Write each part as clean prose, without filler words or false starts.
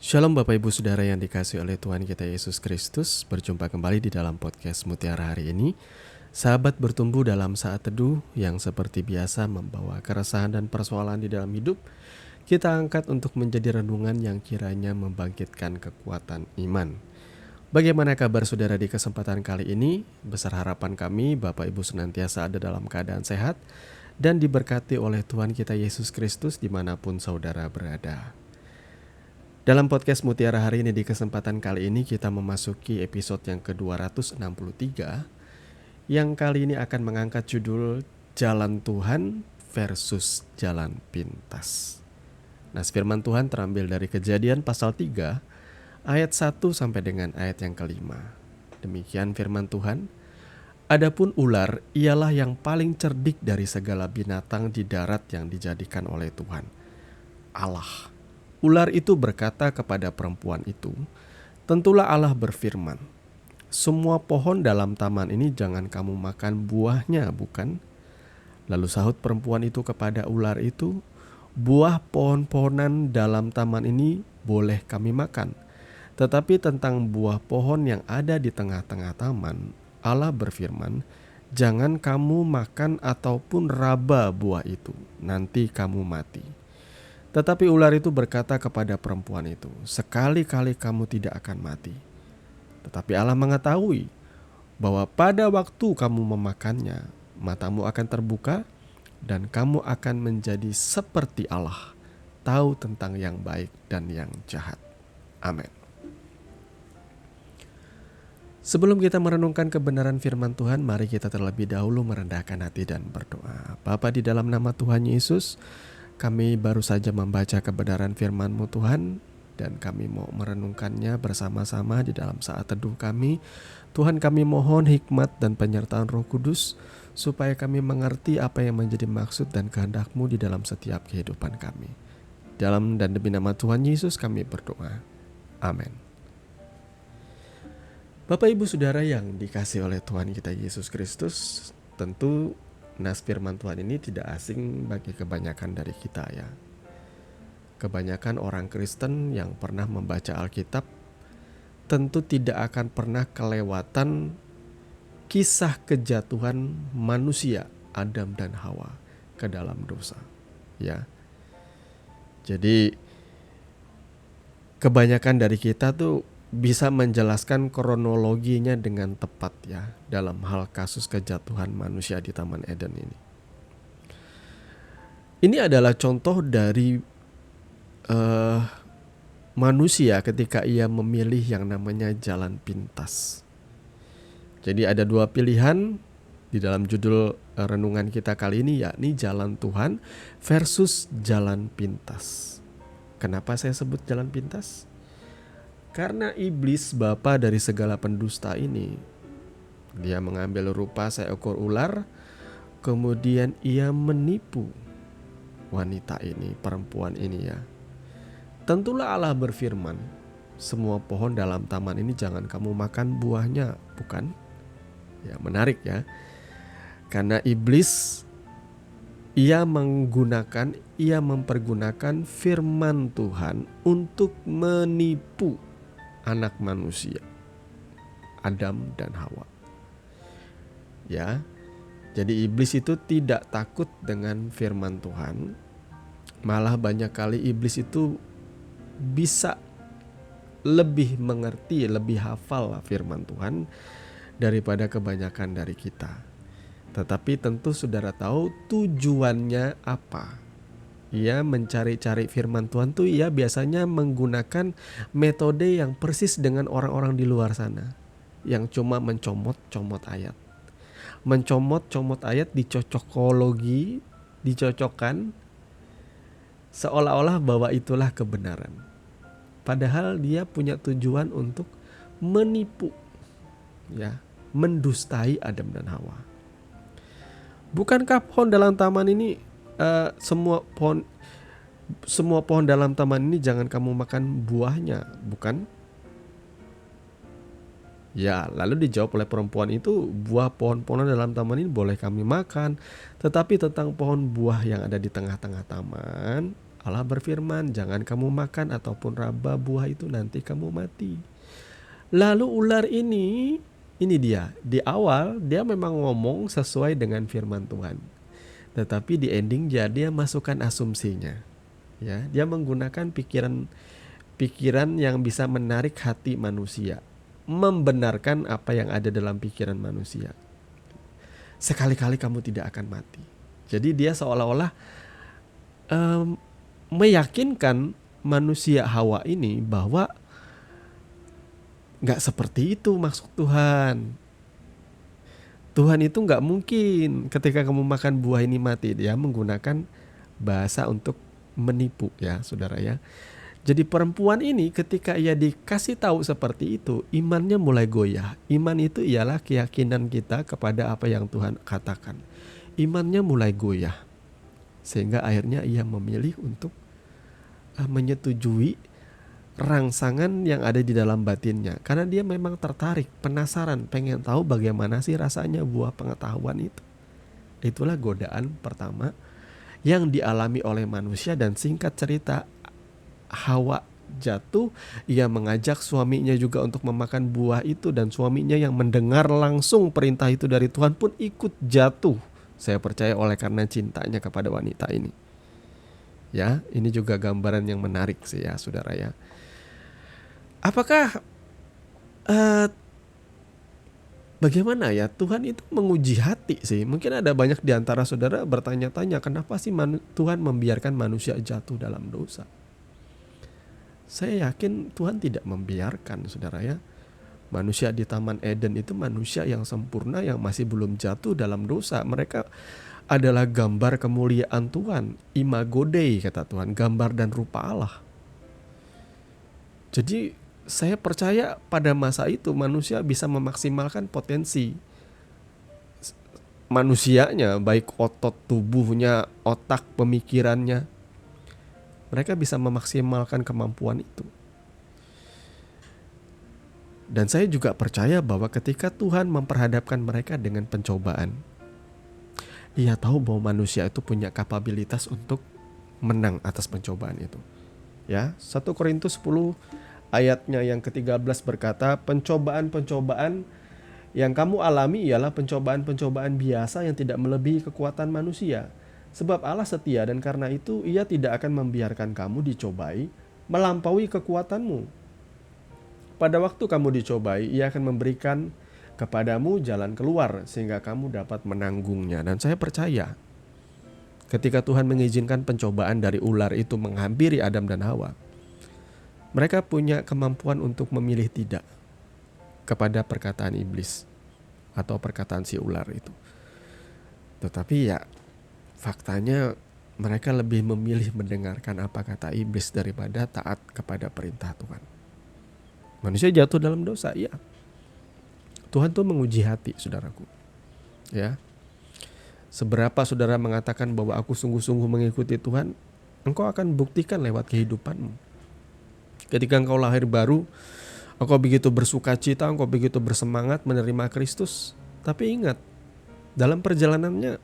Shalom Bapak Ibu Saudara yang dikasihi oleh Tuhan kita Yesus Kristus. Berjumpa kembali di dalam podcast Mutiara hari ini. Sahabat bertumbuh dalam saat teduh yang seperti biasa membawa keresahan dan persoalan di dalam hidup. Kita angkat untuk menjadi renungan yang kiranya membangkitkan kekuatan iman. Bagaimana kabar saudara di kesempatan kali ini? Besar harapan kami Bapak Ibu senantiasa ada dalam keadaan sehat dan diberkati oleh Tuhan kita Yesus Kristus dimanapun saudara berada. Dalam podcast Mutiara hari ini di kesempatan kali ini kita memasuki episode yang ke-263 yang kali ini akan mengangkat judul Jalan Tuhan versus Jalan Pintas. Nah, firman Tuhan terambil dari Kejadian pasal 3 ayat 1 sampai dengan ayat yang kelima. Demikian firman Tuhan. Adapun ular ialah yang paling cerdik dari segala binatang di darat yang dijadikan oleh Tuhan Allah. Ular itu berkata kepada perempuan itu, "Tentulah Allah berfirman, semua pohon dalam taman ini jangan kamu makan buahnya, bukan?" Lalu sahut perempuan itu kepada ular itu, "Buah pohon-pohonan dalam taman ini boleh kami makan. Tetapi tentang buah pohon yang ada di tengah-tengah taman, Allah berfirman, jangan kamu makan ataupun raba buah itu, nanti kamu mati." Tetapi ular itu berkata kepada perempuan itu, "Sekali-kali kamu tidak akan mati." Tetapi Allah mengetahui bahwa pada waktu kamu memakannya, matamu akan terbuka dan kamu akan menjadi seperti Allah, tahu tentang yang baik dan yang jahat. Amin. Sebelum kita merenungkan kebenaran firman Tuhan, mari kita terlebih dahulu merendahkan hati dan berdoa. Bapa, di dalam nama Tuhan Yesus, kami baru saja membaca kebenaran firman-Mu Tuhan, dan kami mau merenungkannya bersama-sama di dalam saat teduh kami. Tuhan, kami mohon hikmat dan penyertaan Roh Kudus, supaya kami mengerti apa yang menjadi maksud dan kehendak-Mu di dalam setiap kehidupan kami. Dalam dan demi nama Tuhan Yesus kami berdoa. Amin. Bapak Ibu Saudara yang dikasihi oleh Tuhan kita Yesus Kristus, tentu nas firman Tuhan ini tidak asing bagi kebanyakan dari kita ya. Kebanyakan orang Kristen yang pernah membaca Alkitab tentu tidak akan pernah kelewatan kisah kejatuhan manusia Adam dan Hawa ke dalam dosa. Ya. Jadi kebanyakan dari kita tuh bisa menjelaskan kronologinya dengan tepat ya dalam hal kasus kejatuhan manusia di Taman Eden ini. Ini adalah contoh dari manusia ketika ia memilih yang namanya jalan pintas. Jadi ada dua pilihan di dalam judul renungan kita kali ini, yakni jalan Tuhan versus jalan pintas. Kenapa saya sebut jalan pintas? Karena iblis, bapa dari segala pendusta ini, dia mengambil rupa seekor ular, kemudian ia menipu wanita ini, perempuan ini ya. Tentulah Allah berfirman, semua pohon dalam taman ini jangan kamu makan buahnya, bukan? Ya, menarik ya. Karena iblis ia mempergunakan firman Tuhan untuk menipu anak manusia, Adam dan Hawa. Ya. Jadi iblis itu tidak takut dengan firman Tuhan. Malah banyak kali iblis itu bisa lebih mengerti, lebih hafal firman Tuhan daripada kebanyakan dari kita. Tetapi tentu saudara tahu tujuannya apa. Ia mencari-cari firman Tuhan tuh ia biasanya menggunakan metode yang persis dengan orang-orang di luar sana, yang cuma mencomot-comot ayat. Mencomot-comot ayat dicocokologi, dicocokkan seolah-olah bahwa itulah kebenaran. Padahal dia punya tujuan untuk menipu, ya, mendustai Adam dan Hawa. Bukankah pohon dalam taman ini semua pohon dalam taman ini jangan kamu makan buahnya, bukan? Ya, lalu dijawab oleh perempuan itu, buah pohon-pohon dalam taman ini boleh kami makan, tetapi tentang pohon buah yang ada di tengah-tengah taman, Allah berfirman, jangan kamu makan ataupun raba buah itu, nanti kamu mati. Lalu ular ini dia, di awal dia memang ngomong sesuai dengan firman Tuhan. Tetapi di ending dia masukkan asumsinya. Ya, dia menggunakan pikiran yang bisa menarik hati manusia, membenarkan apa yang ada dalam pikiran manusia. Sekali-kali kamu tidak akan mati. Jadi dia seolah-olah meyakinkan manusia Hawa ini bahwa gak seperti itu maksud Tuhan. Tuhan itu gak mungkin ketika kamu makan buah ini mati. Dia menggunakan bahasa untuk menipu ya saudara ya. Jadi perempuan ini ketika ia dikasih tahu seperti itu, imannya mulai goyah. Iman itu ialah keyakinan kita kepada apa yang Tuhan katakan. Imannya mulai goyah. Sehingga akhirnya ia memilih untuk menyetujui rangsangan yang ada di dalam batinnya. Karena dia memang tertarik, penasaran, pengen tahu bagaimana sih rasanya buah pengetahuan itu. Itulah godaan pertama yang dialami oleh manusia, dan singkat cerita Hawa jatuh, ia mengajak suaminya juga untuk memakan buah itu, dan suaminya yang mendengar langsung perintah itu dari Tuhan pun ikut jatuh. Saya percaya oleh karena cintanya kepada wanita ini. Ya, ini juga gambaran yang menarik sih ya saudara ya. Apakah bagaimana ya Tuhan itu menguji hati sih? Mungkin ada banyak di antara saudara bertanya-tanya, kenapa sih Tuhan membiarkan manusia jatuh dalam dosa? Saya yakin Tuhan tidak membiarkan saudara ya. Manusia di Taman Eden itu manusia yang sempurna, yang masih belum jatuh dalam dosa. Mereka adalah gambar kemuliaan Tuhan, imago Dei kata Tuhan, gambar dan rupa Allah. Jadi saya percaya pada masa itu manusia bisa memaksimalkan potensi manusianya, baik otot tubuhnya, otak, pemikirannya. Mereka bisa memaksimalkan kemampuan itu. Dan saya juga percaya bahwa ketika Tuhan memperhadapkan mereka dengan pencobaan, Ia tahu bahwa manusia itu punya kapabilitas untuk menang atas pencobaan itu. Ya, 1 Korintus 10 ayatnya yang ke-13 berkata, pencobaan-pencobaan yang kamu alami ialah pencobaan-pencobaan biasa yang tidak melebihi kekuatan manusia. Sebab Allah setia, dan karena itu Ia tidak akan membiarkan kamu dicobai melampaui kekuatanmu. Pada waktu kamu dicobai, Ia akan memberikan kepadamu jalan keluar sehingga kamu dapat menanggungnya. Dan saya percaya ketika Tuhan mengizinkan pencobaan dari ular itu menghampiri Adam dan Hawa, mereka punya kemampuan untuk memilih tidak kepada perkataan iblis atau perkataan si ular itu. Tetapi ya faktanya mereka lebih memilih mendengarkan apa kata iblis daripada taat kepada perintah Tuhan. Manusia jatuh dalam dosa, ya. Tuhan tuh menguji hati, saudaraku. Ya. Seberapa saudara mengatakan bahwa aku sungguh-sungguh mengikuti Tuhan, engkau akan buktikan lewat kehidupanmu. Ketika engkau lahir baru, engkau begitu bersuka cita, engkau begitu bersemangat menerima Kristus. Tapi ingat, dalam perjalanannya,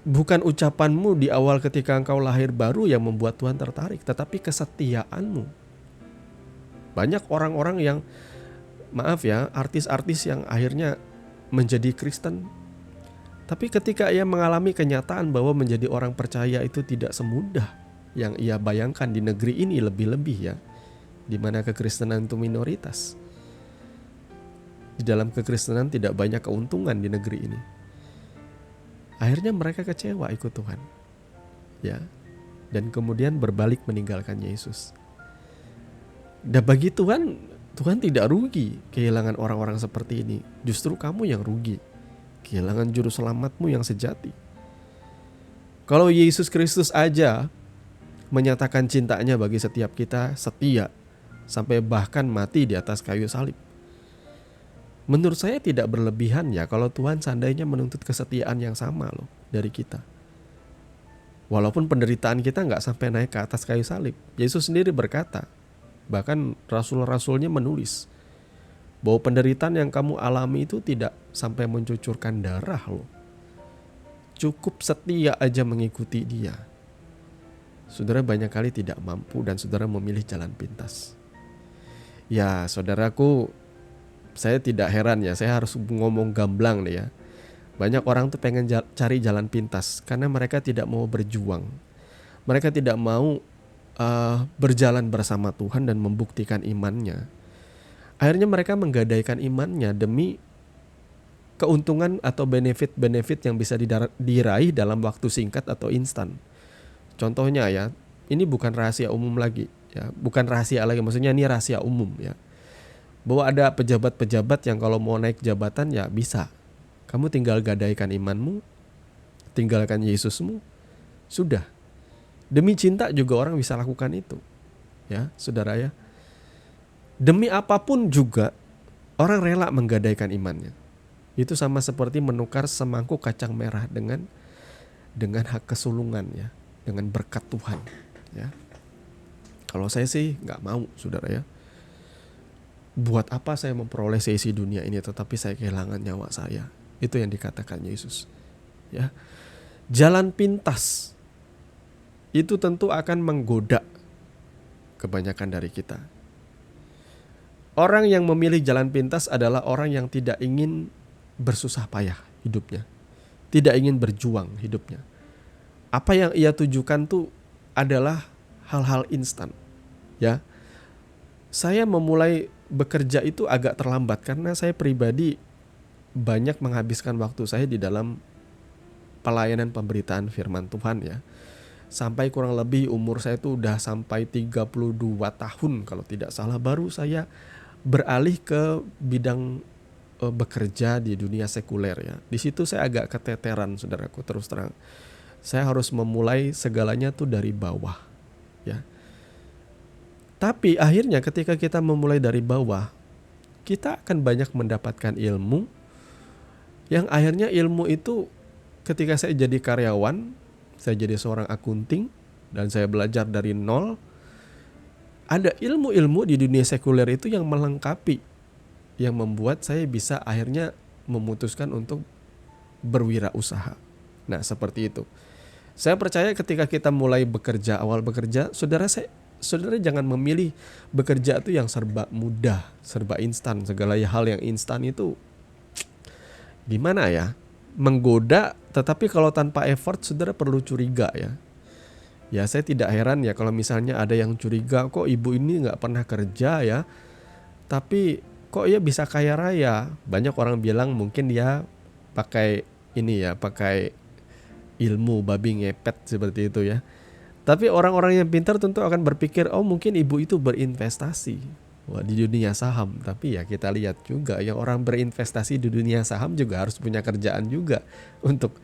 bukan ucapanmu di awal ketika engkau lahir baru yang membuat Tuhan tertarik, tetapi kesetiaanmu. Banyak orang-orang yang, maaf ya, artis-artis yang akhirnya menjadi Kristen, tapi ketika ia mengalami kenyataan bahwa menjadi orang percaya itu tidak semudah yang ia bayangkan di negeri ini, lebih-lebih ya, di mana kekristenan itu minoritas. Di dalam kekristenan tidak banyak keuntungan di negeri ini. Akhirnya mereka kecewa ikut Tuhan, ya, dan kemudian berbalik meninggalkan Yesus. Dan bagi Tuhan, Tuhan tidak rugi kehilangan orang-orang seperti ini. Justru kamu yang rugi, kehilangan juru selamatmu yang sejati. Kalau Yesus Kristus aja menyatakan cintanya bagi setiap kita, setia, sampai bahkan mati di atas kayu salib. Menurut saya tidak berlebihan ya kalau Tuhan seandainya menuntut kesetiaan yang sama loh dari kita. Walaupun penderitaan kita gak sampai naik ke atas kayu salib. Yesus sendiri berkata, bahkan rasul-rasulnya menulis, bahwa penderitaan yang kamu alami itu tidak sampai mencucurkan darah loh. Cukup setia aja mengikuti Dia. saudara banyak kali tidak mampu dan saudara memilih jalan pintas. Ya saudaraku, saya tidak heran ya, saya harus ngomong gamblang nih ya. Banyak orang tuh pengen cari jalan pintas karena mereka tidak mau berjuang. Mereka tidak mau berjalan bersama Tuhan dan membuktikan imannya. Akhirnya mereka menggadaikan imannya demi keuntungan atau benefit-benefit yang bisa diraih dalam waktu singkat atau instan. Contohnya ya, ini bukan rahasia umum lagi ya, bukan rahasia lagi, maksudnya ini rahasia umum ya. Bahwa ada pejabat-pejabat yang kalau mau naik jabatan ya bisa. Kamu tinggal gadaikan imanmu, tinggalkan Yesusmu, sudah. Demi cinta juga orang bisa lakukan itu. Ya, saudara ya. Demi apapun juga orang rela menggadaikan imannya. Itu sama seperti menukar semangkuk kacang merah dengan hak kesulungan ya, dengan berkat Tuhan ya. Kalau saya sih nggak mau, saudara ya. Buat apa saya memperoleh seisi dunia ini tetapi saya kehilangan nyawa saya? Itu yang dikatakan Yesus ya. Jalan pintas itu tentu akan menggoda kebanyakan dari kita. Orang yang memilih jalan pintas adalah orang yang tidak ingin bersusah payah hidupnya, tidak ingin berjuang hidupnya. Apa yang ia tujukan tuh adalah hal-hal instan ya. Saya memulai bekerja itu agak terlambat karena saya pribadi banyak menghabiskan waktu saya di dalam pelayanan pemberitaan firman Tuhan ya. Sampai kurang lebih umur saya itu udah sampai 32 tahun kalau tidak salah, baru saya beralih ke bidang bekerja di dunia sekuler ya. Di situ saya agak keteteran, saudaraku, terus terang. Saya harus memulai segalanya tuh dari bawah ya. Tapi akhirnya ketika kita memulai dari bawah, kita akan banyak mendapatkan ilmu yang akhirnya ilmu itu ketika saya jadi karyawan, saya jadi seorang akunting dan saya belajar dari nol. Ada ilmu-ilmu di dunia sekuler itu yang melengkapi, yang membuat saya bisa akhirnya memutuskan untuk berwirausaha. Nah, seperti itu. Saya percaya ketika kita mulai bekerja, awal bekerja, saudara jangan memilih bekerja itu yang serba mudah, serba instan. Segala hal yang instan itu gimana ya? Menggoda, tetapi kalau tanpa effort saudara perlu curiga ya. Ya saya tidak heran ya kalau misalnya ada yang curiga, kok ibu ini gak pernah kerja ya, tapi kok ia bisa kaya raya. Banyak orang bilang mungkin dia pakai ini ya, pakai ilmu babi ngepet seperti itu ya. Tapi orang-orang yang pintar tentu akan berpikir, oh mungkin ibu itu berinvestasi di dunia saham. Tapi ya kita lihat juga yang orang berinvestasi di dunia saham juga harus punya kerjaan juga untuk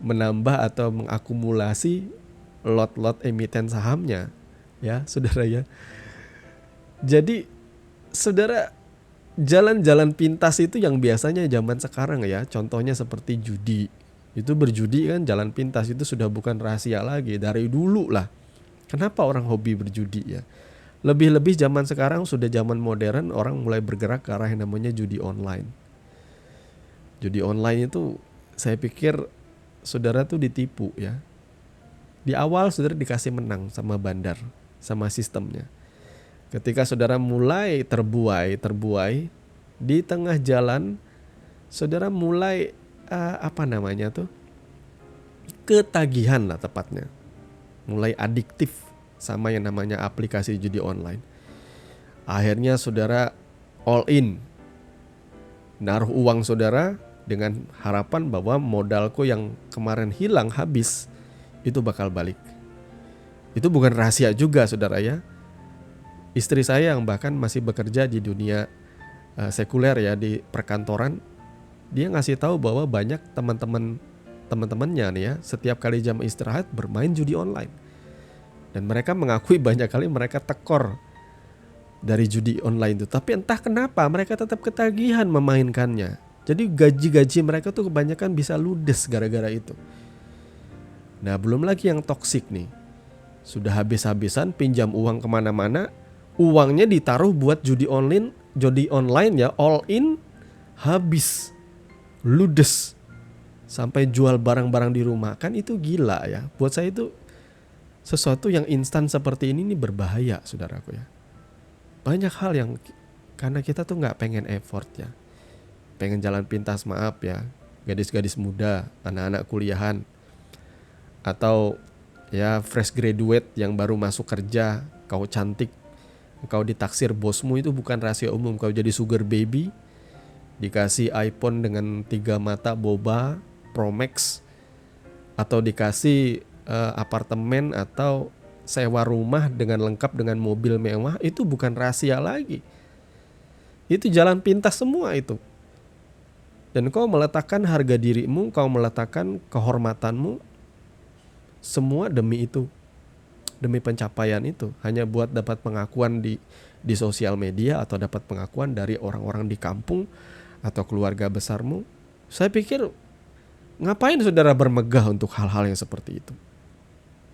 menambah atau mengakumulasi lot-lot emiten sahamnya ya, saudara ya. Jadi saudara, jalan-jalan pintas itu yang biasanya zaman sekarang ya, contohnya seperti judi. Itu berjudi kan jalan pintas, itu sudah bukan rahasia lagi, dari dulu lah. Kenapa orang hobi berjudi ya? Lebih-lebih zaman sekarang sudah zaman modern, orang mulai bergerak ke arah yang namanya judi online. Judi online itu saya pikir saudara tuh ditipu ya. Di awal saudara dikasih menang sama bandar, sama sistemnya. Ketika saudara mulai terbuai, di tengah jalan saudara mulai ketagihan lah tepatnya. Mulai adiktif sama yang namanya aplikasi judi online. Akhirnya saudara all in, naruh uang saudara dengan harapan bahwa modalku yang kemarin hilang habis itu bakal balik. Itu bukan rahasia juga saudara ya. Istri saya yang bahkan masih bekerja di dunia sekuler ya, di perkantoran, dia ngasih tahu bahwa banyak teman-temannya nih ya, setiap kali jam istirahat bermain judi online. Dan mereka mengakui banyak kali mereka tekor dari judi online itu. Tapi entah kenapa mereka tetap ketagihan memainkannya. Jadi gaji-gaji mereka tuh kebanyakan bisa ludes gara-gara itu. Nah belum lagi yang toksik nih. Sudah habis-habisan pinjam uang kemana-mana. Uangnya ditaruh buat judi online ya, all in, habis, ludes. Sampai jual barang-barang di rumah. Kan itu gila ya. Buat saya itu Sesuatu yang instan seperti ini berbahaya, saudaraku ya. Banyak hal yang karena kita tuh nggak pengen effort ya, pengen jalan pintas, maaf ya, gadis-gadis muda, anak-anak kuliahan, atau ya fresh graduate yang baru masuk kerja, kau cantik, kau ditaksir bosmu, itu bukan rahasia umum. Kau jadi sugar baby, dikasih iPhone dengan 3 mata boba Pro Max, atau dikasih apartemen atau sewa rumah dengan lengkap dengan mobil mewah, itu bukan rahasia lagi. Itu jalan pintas semua itu. Dan kau meletakkan harga dirimu, kau meletakkan kehormatanmu, semua demi itu, demi pencapaian itu, hanya buat dapat pengakuan di sosial media, atau dapat pengakuan dari orang-orang di kampung atau keluarga besarmu. Saya pikir ngapain saudara bermegah untuk hal-hal yang seperti itu?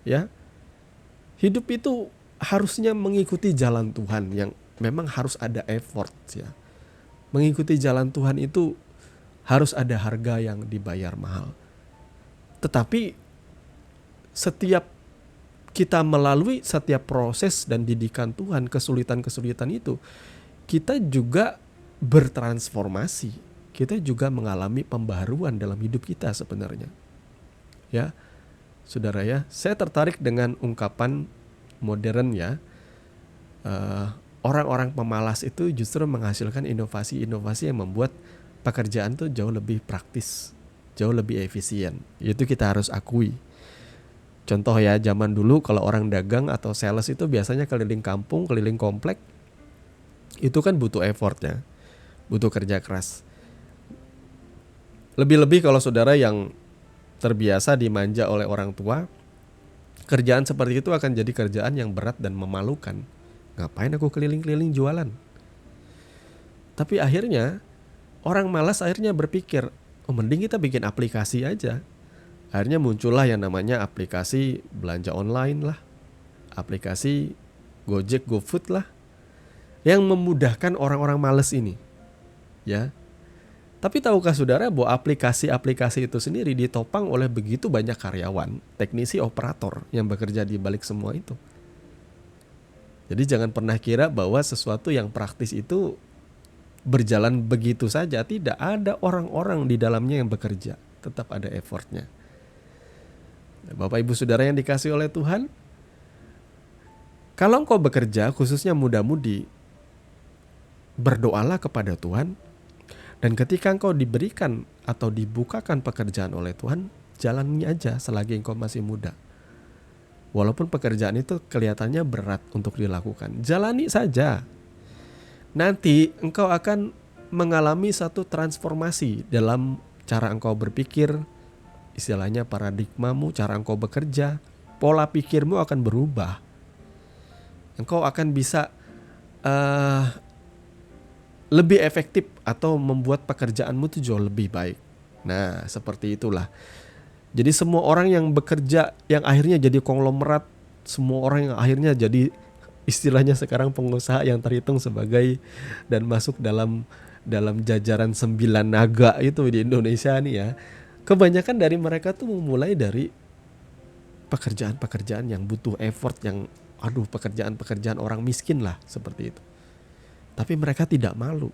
Ya, hidup itu harusnya mengikuti jalan Tuhan yang memang harus ada effort ya. Mengikuti jalan Tuhan itu harus ada harga yang dibayar mahal. Tetapi setiap kita melalui setiap proses dan didikan Tuhan, kesulitan-kesulitan itu, kita juga bertransformasi. Kita juga mengalami pembaharuan dalam hidup kita sebenarnya. Ya, saudara ya, saya tertarik dengan ungkapan modern ya. Orang-orang pemalas itu justru menghasilkan inovasi-inovasi yang membuat pekerjaan tuh jauh lebih praktis, jauh lebih efisien. Itu kita harus akui. Contoh ya, zaman dulu kalau orang dagang atau sales itu biasanya keliling kampung, keliling komplek, itu kan butuh effort ya, butuh kerja keras. Lebih-lebih kalau saudara yang terbiasa dimanja oleh orang tua, kerjaan seperti itu akan jadi kerjaan yang berat dan memalukan. Ngapain aku keliling-keliling jualan? Tapi akhirnya orang malas akhirnya berpikir, oh mending kita bikin aplikasi aja. Akhirnya muncullah yang namanya aplikasi belanja online lah, aplikasi Gojek, GoFood lah, yang memudahkan orang-orang malas ini. Ya. Tapi tahukah saudara bahwa aplikasi-aplikasi itu sendiri ditopang oleh begitu banyak karyawan, teknisi, operator yang bekerja di balik semua itu. Jadi jangan pernah kira bahwa sesuatu yang praktis itu berjalan begitu saja. Tidak, ada orang-orang di dalamnya yang bekerja, tetap ada effortnya. Bapak Ibu Saudara yang dikasihi oleh Tuhan, kalau engkau bekerja, khususnya muda-mudi, berdoalah kepada Tuhan, dan ketika engkau diberikan atau dibukakan pekerjaan oleh Tuhan, jalani aja selagi engkau masih muda. Walaupun pekerjaan itu kelihatannya berat untuk dilakukan, jalani saja. Nanti engkau akan mengalami satu transformasi dalam cara engkau berpikir, istilahnya paradigmamu, cara engkau bekerja, pola pikirmu akan berubah. Engkau akan bisa lebih efektif atau membuat pekerjaanmu itu jauh lebih baik. Nah, seperti itulah. Jadi semua orang yang bekerja, yang akhirnya jadi konglomerat, semua orang yang akhirnya jadi istilahnya sekarang pengusaha yang terhitung sebagai dan masuk dalam jajaran 9 naga itu di Indonesia nih ya. Kebanyakan dari mereka tuh memulai dari pekerjaan-pekerjaan yang butuh effort, yang pekerjaan-pekerjaan orang miskin lah seperti itu. Tapi mereka tidak malu.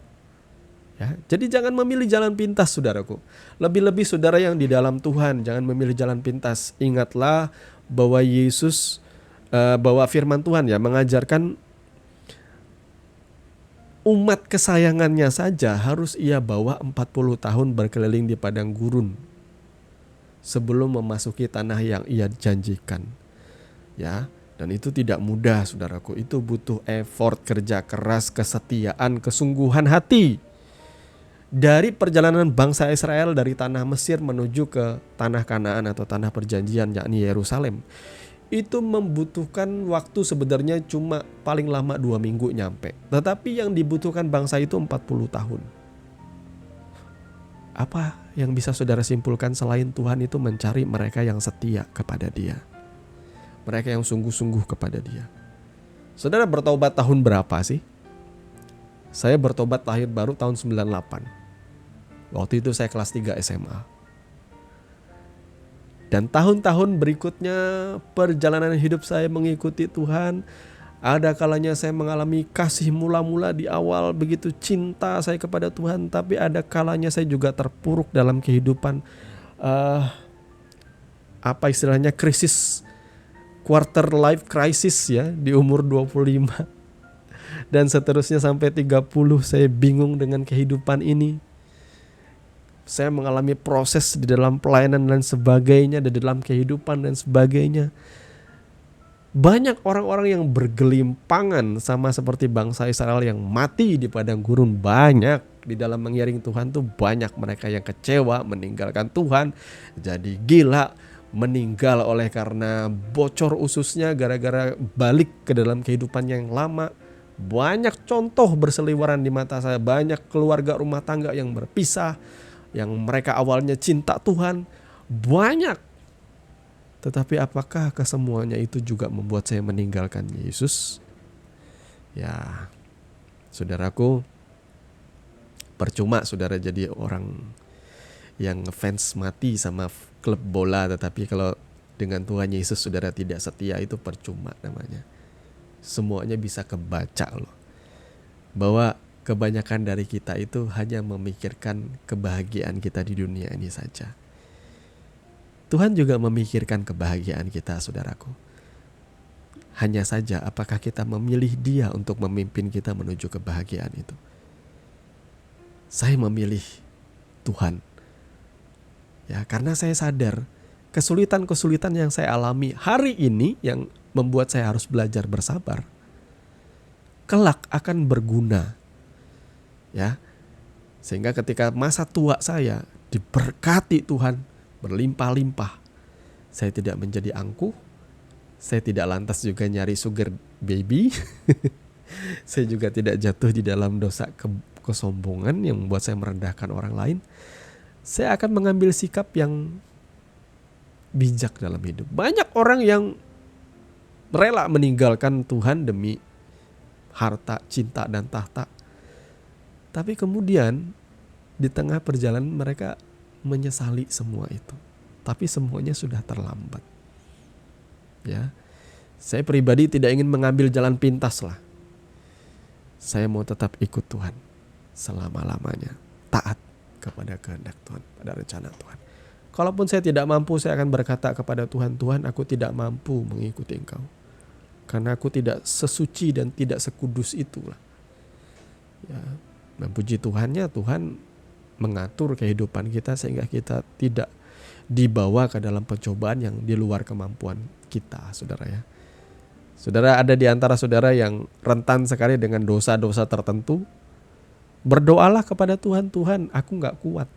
Ya, jadi jangan memilih jalan pintas, saudaraku. Lebih-lebih saudara yang di dalam Tuhan, jangan memilih jalan pintas. Ingatlah bahwa Yesus, bahwa firman Tuhan ya mengajarkan umat kesayangannya saja harus ia bawa 40 tahun berkeliling di padang gurun sebelum memasuki tanah yang ia janjikan. Ya, dan itu tidak mudah, saudaraku. Itu butuh effort, kerja keras, kesetiaan, kesungguhan hati. Dari perjalanan bangsa Israel dari tanah Mesir menuju ke tanah Kanaan atau tanah perjanjian, yakni Yerusalem, itu membutuhkan waktu sebenarnya cuma paling lama 2 minggu nyampe. Tetapi yang dibutuhkan bangsa itu 40 tahun. Apa yang bisa saudara simpulkan selain Tuhan itu mencari mereka yang setia kepada Dia, mereka yang sungguh-sungguh kepada Dia. Saudara bertobat tahun berapa sih? Saya bertobat lahir baru tahun 98. Waktu itu saya kelas 3 SMA. Dan tahun-tahun berikutnya perjalanan hidup saya mengikuti Tuhan. Ada kalanya saya mengalami kasih mula-mula di awal, begitu cinta saya kepada Tuhan. Tapi ada kalanya saya juga terpuruk dalam kehidupan, krisis, quarter life crisis ya, di umur 25. Dan seterusnya sampai 30 saya bingung dengan kehidupan ini. Saya mengalami proses di dalam pelayanan dan sebagainya, di dalam kehidupan dan sebagainya. Banyak orang-orang yang bergelimpangan sama seperti bangsa Israel yang mati di padang gurun. Banyak di dalam mengiring Tuhan tuh, banyak mereka yang kecewa, meninggalkan Tuhan, jadi gila, meninggal oleh karena bocor ususnya gara-gara balik ke dalam kehidupan yang lama. Banyak contoh berseliweran di mata saya. Banyak keluarga rumah tangga yang berpisah, yang mereka awalnya cinta Tuhan, banyak. Tetapi apakah kesemuanya itu juga membuat saya meninggalkan Yesus? Ya, saudaraku, percuma saudara jadi orang yang ngefans mati sama klub bola, tetapi kalau dengan Tuhan Yesus saudara tidak setia, itu percuma namanya. Semuanya bisa kebaca loh, bahwa kebanyakan dari kita itu hanya memikirkan kebahagiaan kita di dunia ini saja. Tuhan juga memikirkan kebahagiaan kita, saudaraku. Hanya saja apakah kita memilih Dia untuk memimpin kita menuju kebahagiaan itu? Saya memilih Tuhan. Ya, karena saya sadar kesulitan-kesulitan yang saya alami hari ini yang membuat saya harus belajar bersabar, kelak akan berguna. Ya. Sehingga ketika masa tua saya diberkati Tuhan berlimpah-limpah, saya tidak menjadi angkuh, saya tidak lantas juga nyari sugar baby, saya juga tidak jatuh di dalam dosa kesombongan yang membuat saya merendahkan orang lain. Saya akan mengambil sikap yang bijak dalam hidup. Banyak orang yang rela meninggalkan Tuhan demi harta, cinta, dan tahta. Tapi kemudian di tengah perjalanan mereka menyesali semua itu. Tapi semuanya sudah terlambat. Ya, saya pribadi tidak ingin mengambil jalan pintas lah. Saya mau tetap ikut Tuhan selama-lamanya, taat kepada kehendak Tuhan, pada rencana Tuhan. Kalaupun saya tidak mampu, saya akan berkata kepada Tuhan, Tuhan, aku tidak mampu mengikuti Engkau, karena aku tidak sesuci dan tidak sekudus itulah. Ya, dan puji Tuhannya, Tuhan mengatur kehidupan kita sehingga kita tidak dibawa ke dalam pencobaan yang di luar kemampuan kita, saudara ya. Saudara ada di antara saudara yang rentan sekali dengan dosa-dosa tertentu. Berdoalah kepada Tuhan, Tuhan, aku gak kuat.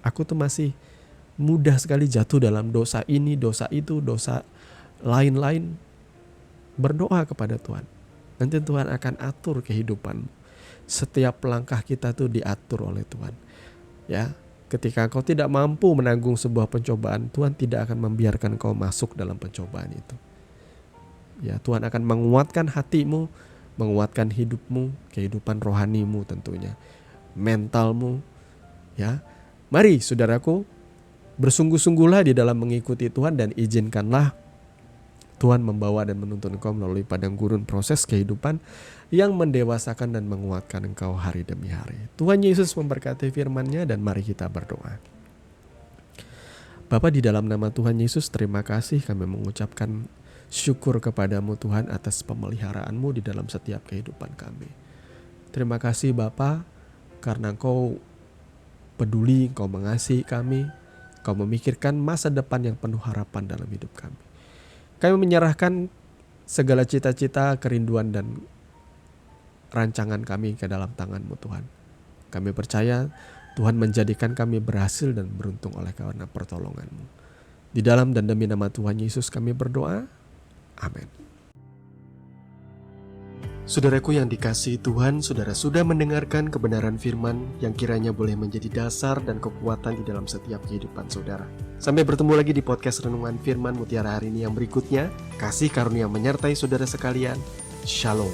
Aku tuh masih mudah sekali jatuh dalam dosa ini, dosa itu, dosa lain-lain. Berdoa kepada Tuhan. Nanti Tuhan akan atur kehidupanmu. Setiap langkah kita tuh diatur oleh Tuhan. Ya, ketika kau tidak mampu menanggung sebuah pencobaan, Tuhan tidak akan membiarkan kau masuk dalam pencobaan itu. Ya, Tuhan akan menguatkan hatimu, menguatkan hidupmu, kehidupan rohanimu tentunya, mentalmu. Ya, mari saudaraku, bersungguh-sungguhlah di dalam mengikuti Tuhan dan izinkanlah Tuhan membawa dan menuntun engkau melalui padang gurun proses kehidupan yang mendewasakan dan menguatkan engkau hari demi hari. Tuhan Yesus memberkati firman-Nya, dan mari kita berdoa. Bapa, di dalam nama Tuhan Yesus, terima kasih kami mengucapkan syukur kepadamu Tuhan atas pemeliharaanmu di dalam setiap kehidupan kami. Terima kasih Bapa, karena Engkau peduli, Engkau mengasihi kami, Engkau memikirkan masa depan yang penuh harapan dalam hidup kami. Kami menyerahkan segala cita-cita, kerinduan, dan rancangan kami ke dalam tangan-Mu Tuhan. Kami percaya Tuhan menjadikan kami berhasil dan beruntung oleh karena pertolongan-Mu. Di dalam dan demi nama Tuhan Yesus kami berdoa. Amin. Saudaraku yang dikasihi Tuhan, saudara sudah mendengarkan kebenaran firman yang kiranya boleh menjadi dasar dan kekuatan di dalam setiap kehidupan saudara. Sampai bertemu lagi di podcast Renungan Firman Mutiara hari ini yang berikutnya. Kasih karunia menyertai saudara sekalian. Shalom.